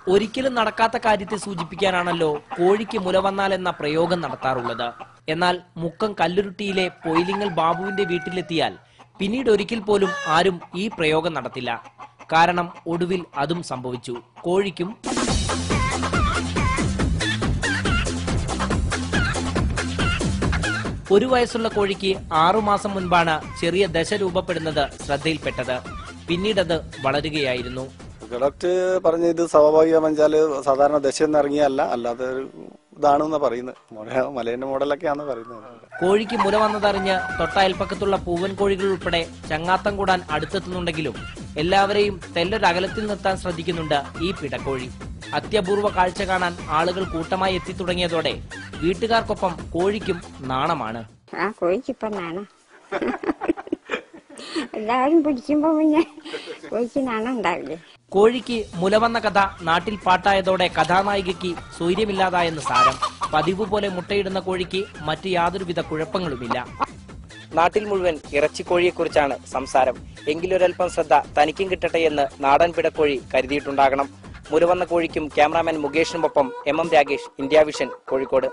ഒരിക്കലും നടക്കാത്ത കാര്യത്തെ സൂചിപ്പിക്കാനാണല്ലോ കോഴിക്ക് മുല വന്നാൽ എന്ന പ്രയോഗം നടത്താറുള്ളത്. എന്നാൽ മുക്കം കല്ലുരുട്ടിയിലെ പൊയിലിങ്ങൽ ബാബുവിന്റെ വീട്ടിലെത്തിയാൽ പിന്നീട് ഒരിക്കൽ പോലും ആരും ഈ പ്രയോഗം നടത്തില്ല. കാരണം ഒടുവിൽ അതും സംഭവിച്ചു. കോഴിക്കും ഒരു വയസ്സുള്ള കോഴിക്ക് 6 മാസം മുൻപാണ് ചെറിയ ദശ രൂപപ്പെടുന്നത് ശ്രദ്ധയിൽപ്പെട്ടത്. പിന്നീടത് വളരുകയായിരുന്നു. ഡോക്ടർ പറഞ്ഞ ഇത് സ്വാഭാവികം വെച്ചാല് സാധാരണ ദശയെന്ന് ഇറങ്ങിയല്ല, അല്ലാതെ ഇതാണെന്ന് പറയുന്നത്. മലേന്റെ മോഡലൊക്കെയാണെന്ന് പറയുന്നത്. കോഴിക്ക് മുല വന്നതറിഞ്ഞ് തൊട്ടയൽപ്പക്കത്തുള്ള പൂവൻ കോഴികൾ ഉൾപ്പെടെ ചങ്ങാത്തം കൂടാൻ അടുത്തെത്തുന്നുണ്ടെങ്കിലും എല്ലാവരെയും തെല്ലൊരകലത്തിൽ നിർത്താൻ ശ്രദ്ധിക്കുന്നുണ്ട് ഈ പിടക്കോഴി. അത്യപൂർവ കാഴ്ച കാണാൻ ആളുകൾ കൂട്ടമായി എത്തിത്തുടങ്ങിയതോടെ വീട്ടുകാർക്കൊപ്പം കോഴിക്കും നാണമാണ്. കോഴിക്കിപ്പം നാണം. എല്ലാവരും പിടിക്കുമ്പോ പിന്നെ കോഴിക്ക് നാണം ഉണ്ടാവില്ലേ. കോഴിക്ക് മുല വന്ന കഥ നാട്ടിൽ പാട്ടായതോടെ കഥാനായികയ്ക്ക് സ്വൈര്യമില്ലാതായെന്ന് സാരം. പതിവ് പോലെ മുട്ടയിടുന്ന കോഴിക്ക് മറ്റ് യാതൊരുവിധ കുഴപ്പങ്ങളുമില്ല. നാട്ടിൽ മുഴുവൻ ഇറച്ചിക്കോഴിയെക്കുറിച്ചാണ് സംസാരം. എങ്കിലൊരൽപ്പം ശ്രദ്ധ തനിക്കും കിട്ടട്ടെ എന്ന് നാടൻ പിടക്കോഴി കരുതിയിട്ടുണ്ടാകണം. മുല വന്ന കോഴിക്കും ക്യാമറാമാൻ മുകേഷിനുമൊപ്പം MM Ragesh, India Vision, Kozhikode.